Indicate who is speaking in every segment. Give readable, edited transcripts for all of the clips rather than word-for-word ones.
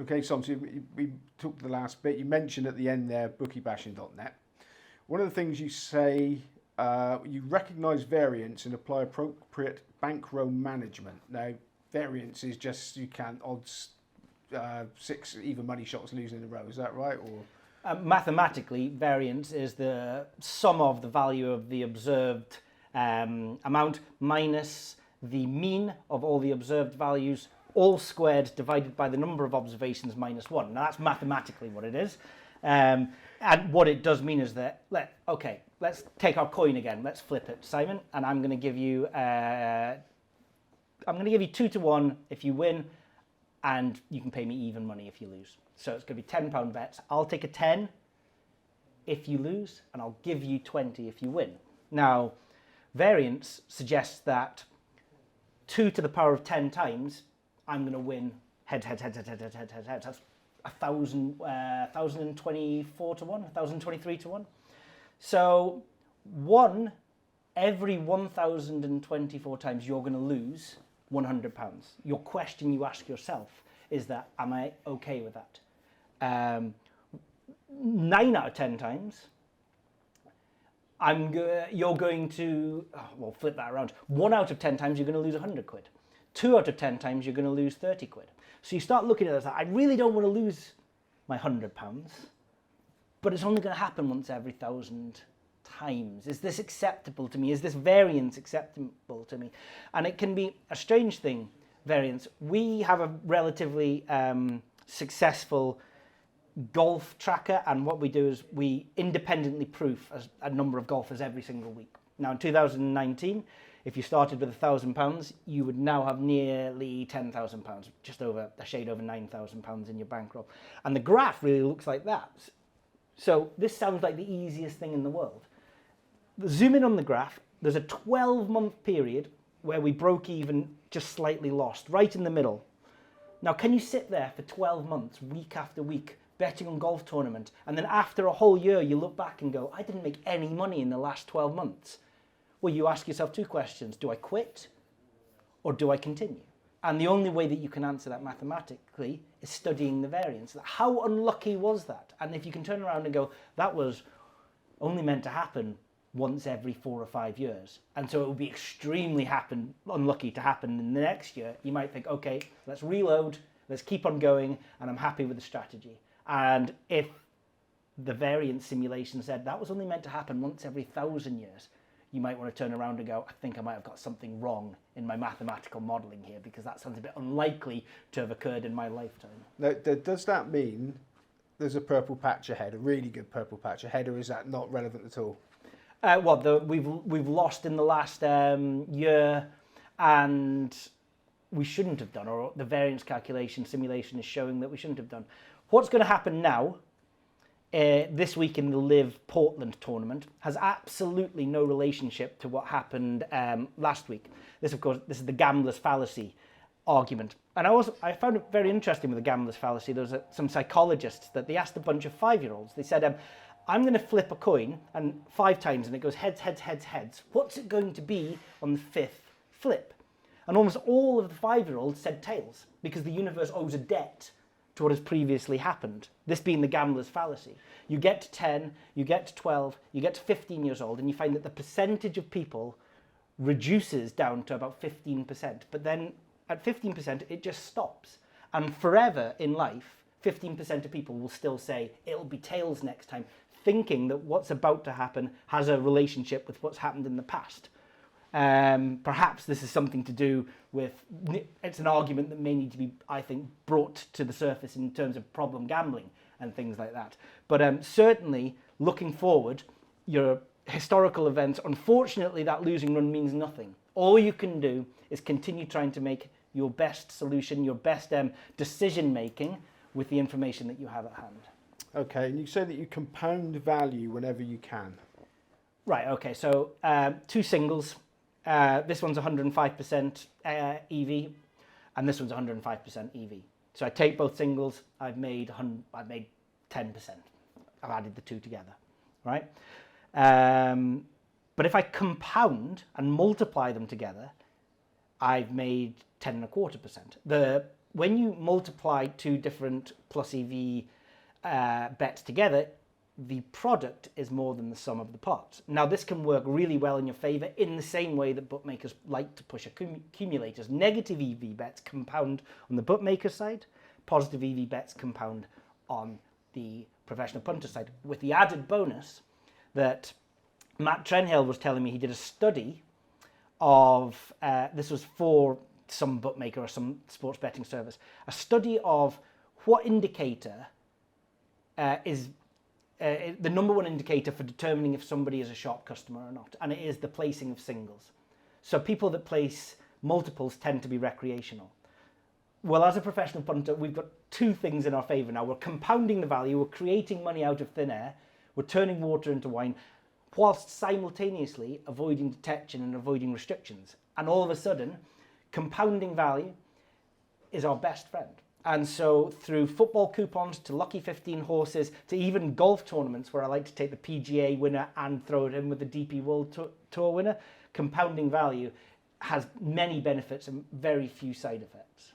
Speaker 1: Okay, so obviously we took the last bit. You mentioned at the end there bookiebashing.net. One of the things you say, you recognise variance and apply appropriate bankroll management. Now, variance is just you can't odds 6 even money shots losing in a row. Is that right? Or
Speaker 2: mathematically, variance is the sum of the value of the observed amount minus the mean of all the observed values, all squared divided by the number of observations minus 1. Now that's mathematically what it is. And what it does mean is that, let's take our coin again. Let's flip it, Simon, and I'm going to give you 2 to 1 if you win, and you can pay me even money if you lose. So it's going to be £10 bets. I'll take a 10 if you lose, and I'll give you 20 if you win. Now, variance suggests that 2 to the power of 10 times, I'm going to win heads. That's 1,024 to 1, 1,023 to 1. So every 1,024 times you're going to lose £100. Your question you ask yourself is that, am I okay with that? 9 out of 10 times, you're going to, flip that around. 1 out of 10 times you're going to lose 100 quid. 2 out of 10 times you're going to lose 30 quid. So you start looking at it as, I really don't want to lose my £100, but it's only going to happen once every 1,000 times. Is this acceptable to me? Is this variance acceptable to me? And it can be a strange thing, variance. We have a relatively successful golf tracker, and what we do is we independently proof a number of golfers every single week. Now in 2019, if you started with £1,000, you would now have nearly £10,000, just over a shade over £9,000 in your bankroll. And the graph really looks like that. So this sounds like the easiest thing in the world. Zoom in on the graph. There's a 12-month period where we broke even, just slightly lost, right in the middle. Now, can you sit there for 12 months, week after week, betting on golf tournament, and then after a whole year, you look back and go, I didn't make any money in the last 12 months? Well, you ask yourself 2 questions. Do I quit or do I continue? And the only way that you can answer that mathematically is studying the variance. How unlucky was that? And if you can turn around and go, that was only meant to happen once every 4 or 5 years, and so it would be extremely unlucky to happen in the next year, you might think, okay, let's reload, let's keep on going, and I'm happy with the strategy. And if the variance simulation said that was only meant to happen once every 1,000 years, you might want to turn around and go, I think I might have got something wrong in my mathematical modelling here, because that sounds a bit unlikely to have occurred in my lifetime.
Speaker 1: Now, does that mean there's a purple patch ahead, a really good purple patch ahead, or is that not relevant at all?
Speaker 2: We've lost in the last year, and we shouldn't have done, or the variance calculation simulation is showing that we shouldn't have done. What's going to happen now, this week in the Live Portland tournament, has absolutely no relationship to what happened last week. This, of course, this is the gambler's fallacy argument. And I found it very interesting with the gambler's fallacy. There was some psychologists that they asked a bunch of 5-year-olds. They said, I'm going to flip a coin and 5 times and it goes heads, heads, heads, heads. What's it going to be on the 5th flip? And almost all of the 5-year-olds said tails, because the universe owes a debt to what has previously happened. This being the gambler's fallacy. You get to 10, you get to 12, you get to 15 years old, and you find that the percentage of people reduces down to about 15%. But then at 15%, it just stops. And forever in life, 15% of people will still say, it'll be tails next time, thinking that what's about to happen has a relationship with what's happened in the past. Perhaps this is something to do with, it's an argument that may need to be, I think, brought to the surface in terms of problem gambling and things like that. But certainly, looking forward, your historical events, unfortunately, that losing run means nothing. All you can do is continue trying to make your best solution, your best decision making with the information that you have at hand. Okay,
Speaker 1: and you say that you compound value whenever you can.
Speaker 2: Right, okay, so 2 singles. This one's 105% EV, and this one's 105% EV. So I take both singles, I've made 10%. I've added the 2 together, right? But if I compound and multiply them together, I've made 10.25%. when you multiply two different plus EV bets together, the product is more than the sum of the parts. Now, this can work really well in your favor in the same way that bookmakers like to push accumulators. Negative EV bets compound on the bookmaker side, positive EV bets compound on the professional punter side, with the added bonus that Matt Trenhill was telling me he did a study of, this was for some bookmaker or some sports betting service, a study of what indicator is the number one indicator for determining if somebody is a sharp customer or not, and it is the placing of singles. So people that place multiples tend to be recreational. Well, as a professional punter, we've got two things in our favour now. We're compounding the value, we're creating money out of thin air, we're turning water into wine, whilst simultaneously avoiding detection and avoiding restrictions. And all of a sudden, compounding value is our best friend. And so through football coupons to lucky 15 horses to even golf tournaments where I like to take the PGA winner and throw it in with the DP World Tour winner, compounding value has many benefits and very few side effects.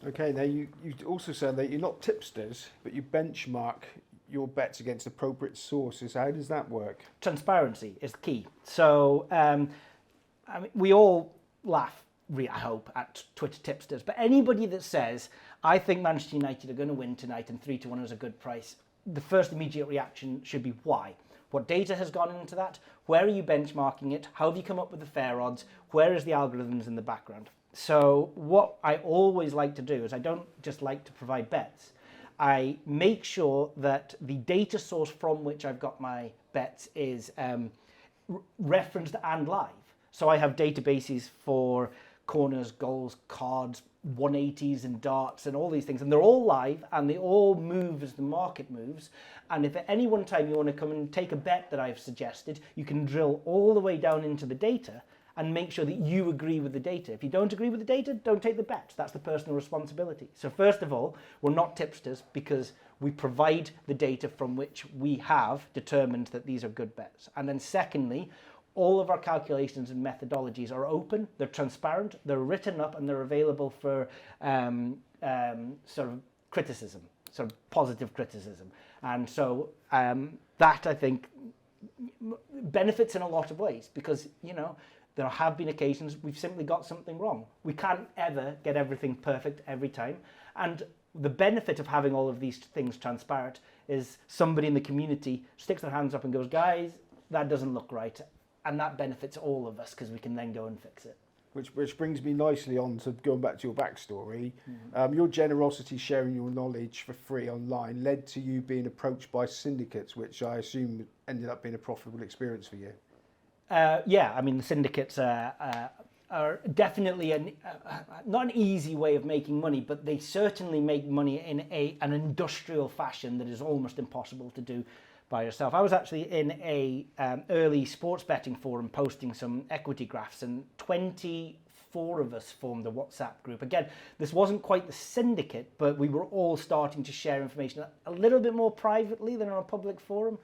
Speaker 1: Okay, now you also said that you're not tipsters, but you benchmark your bets against appropriate sources. How does that work?
Speaker 2: Transparency is key. So I mean, we all laugh, I hope, at Twitter tipsters, but anybody that says, I think Manchester United are going to win tonight and 3-1 is a good price, the first immediate reaction should be why? What data has gone into that? Where are you benchmarking it? How have you come up with the fair odds? Where is the algorithms in the background? So what I always like to do is I don't just like to provide bets. I make sure that the data source from which I've got my bets is referenced and live. So I have databases for corners, goals, cards, 180s and darts and all these things, and they're all live and they all move as the market moves. And if at any one time you want to come and take a bet that I've suggested, you can drill all the way down into the data and make sure that you agree with the data. If you don't agree with the data, don't take the bet. That's the personal responsibility. So first of all, we're not tipsters because we provide the data from which we have determined that these are good bets. And then secondly, all of our calculations and methodologies are open, they're transparent, they're written up, and they're available for sort of criticism, sort of positive criticism. And so that, I think, benefits in a lot of ways because, you know, there have been occasions we've simply got something wrong. We can't ever get everything perfect every time. And the benefit of having all of these things transparent is somebody in the community sticks their hands up and goes, guys, that doesn't look right. And that benefits all of us because we can then go and fix it.
Speaker 1: Which brings me nicely on to going back to your backstory. Your generosity sharing your knowledge for free online led to you being approached by syndicates, which I assume ended up being a profitable experience for you.
Speaker 2: Yeah, I mean, the syndicates are definitely not an easy way of making money, but they certainly make money in an industrial fashion that is almost impossible to do by yourself. I was actually in a early sports betting forum posting some equity graphs, and 24 of us formed a WhatsApp group. Again, this wasn't quite the syndicate, but we were all starting to share information a little bit more privately than on a public forum.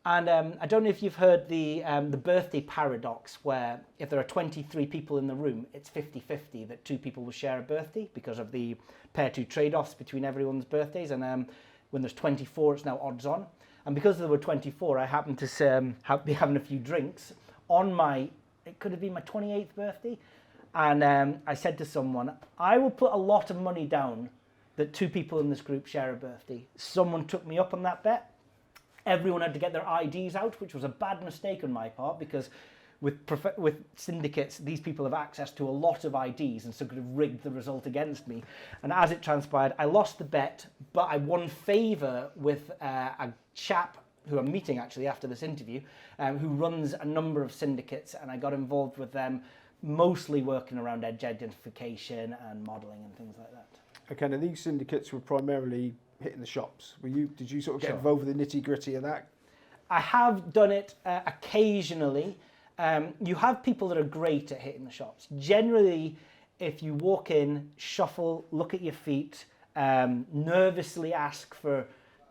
Speaker 2: And I don't know if you've heard the birthday paradox, where if there are 23 people in the room, it's 50-50 that two people will share a birthday because of the pair two trade-offs between everyone's birthdays. And when there's 24, it's now odds on. And because there were 24, I happened to be having a few drinks on it could have been my 28th birthday. And I said to someone, I will put a lot of money down that two people in this group share a birthday. Someone took me up on that bet. Everyone had to get their IDs out, which was a bad mistake on my part because with syndicates, these people have access to a lot of IDs and so could have rigged the result against me. And as it transpired, I lost the bet, but I won favour with a chap who I'm meeting actually after this interview, who runs a number of syndicates, and I got involved with them, mostly working around edge identification and modelling and things like that.
Speaker 1: Okay, now these syndicates were primarily hitting the shops. Did you sort of get
Speaker 2: Sure.
Speaker 1: involved with the nitty-gritty of that?
Speaker 2: I have done it occasionally. You have people that are great at hitting the shops. Generally, if you walk in, shuffle, look at your feet, nervously ask for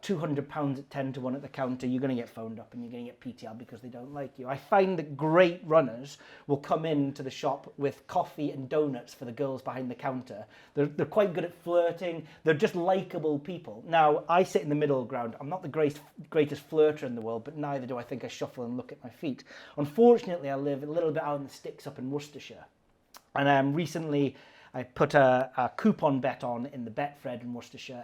Speaker 2: £200 at 10 to 1 at the counter, you're going to get phoned up and you're going to get PTL because they don't like you. I find that great runners will come into the shop with coffee and donuts for the girls behind the counter. They're quite good at flirting. They're just likeable people. Now, I sit in the middle ground. I'm not the greatest flirter in the world, but neither do I think I shuffle and look at my feet. Unfortunately, I live a little bit out in the sticks up in Worcestershire. And recently, I put a coupon bet on in the Betfred in Worcestershire.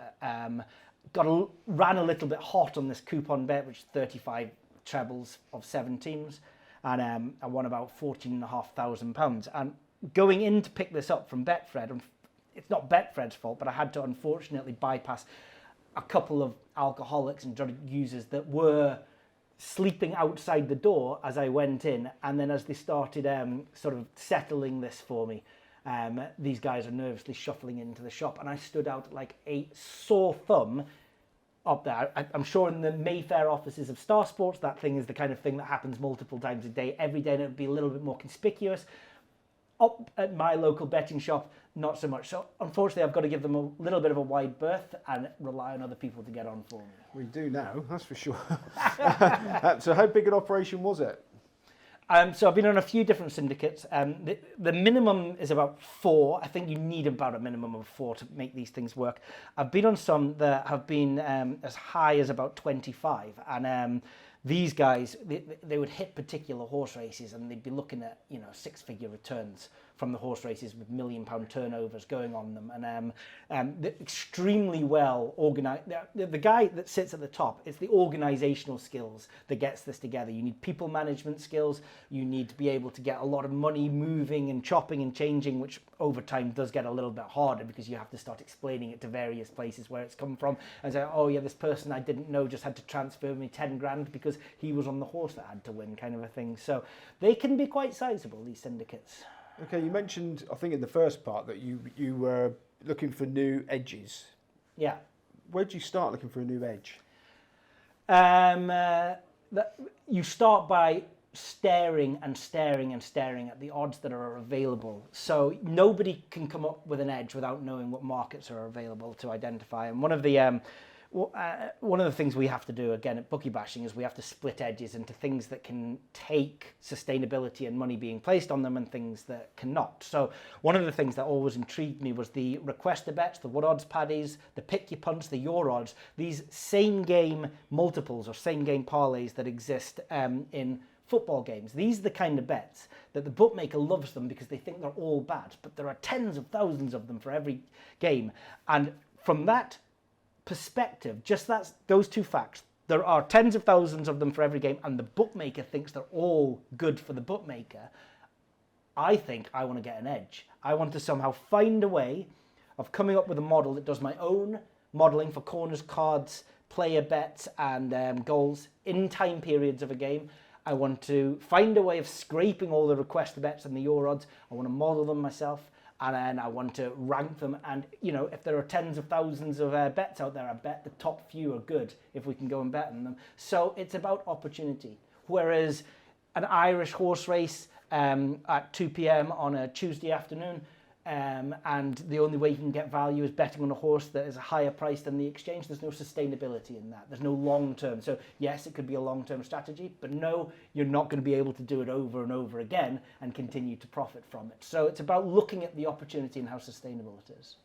Speaker 2: Ran a little bit hot on this coupon bet, which is 35 trebles of 7 teams, and I won about £14,500. And going in to pick this up from Betfred, it's not Betfred's fault, but I had to unfortunately bypass a couple of alcoholics and drug users that were sleeping outside the door as I went in, and then as they started sort of settling this for me, these guys are nervously shuffling into the shop, and I stood out like a sore thumb up there. I'm sure in the Mayfair offices of Star Sports, that thing is the kind of thing that happens multiple times a day, every day, and it would be a little bit more conspicuous. Up at my local betting shop, not so much. So unfortunately, I've got to give them a little bit of a wide berth and rely on other people to get on for me.
Speaker 1: We do now, that's for sure. So how big an operation was it?
Speaker 2: So I've been on a few different syndicates. The minimum is about 4. I think you need about a minimum of 4 to make these things work. I've been on some that have been as high as about 25. And these guys, they would hit particular horse races and they'd be looking at, 6-figure returns from the horse races with £1 million turnovers going on them. And they're extremely well organized. The guy that sits at the top, it's the organizational skills that gets this together. You need people management skills. You need to be able to get a lot of money moving and chopping and changing, which over time does get a little bit harder because you have to start explaining it to various places where it's come from and say, oh yeah, this person I didn't know just had to transfer me 10 grand because he was on the horse that had to win, kind of a thing. So they can be quite sizable, these syndicates.
Speaker 1: Okay, you mentioned, I think in the first part, that you were looking for new edges.
Speaker 2: Yeah.
Speaker 1: Where did you start looking for a new edge?
Speaker 2: You start by staring and staring and staring at the odds that are available. So nobody can come up with an edge without knowing what markets are available to identify. And one of the things we have to do again at bookie bashing is we have to split edges into things that can take sustainability and money being placed on them and things that cannot. So one of the things that always intrigued me was the requester bets, the what odds paddies, the pick your punts, the your odds, these same game multiples or same game parlays that exist in football games. These are the kind of bets that the bookmaker loves them because they think they're all bad, but there are tens of thousands of them for every game. And from that perspective, those two facts, there are tens of thousands of them for every game, and the bookmaker thinks they're all good for the bookmaker. I think I want to get an edge. I want to somehow find a way of coming up with a model that does my own modeling for corners, cards, player bets, and goals in time periods of a game. I want to find a way of scraping all the request bets and the your odds. I want to model them myself, and then I want to rank them. And, if there are tens of thousands of bets out there, I bet the top few are good if we can go and bet on them. So it's about opportunity. Whereas an Irish horse race at 2 p.m. on a Tuesday afternoon, and the only way you can get value is betting on a horse that is a higher price than the exchange. There's no sustainability in that. There's no long term. So yes, it could be a long-term strategy, but no, you're not going to be able to do it over and over again and continue to profit from it. So it's about looking at the opportunity and how sustainable it is.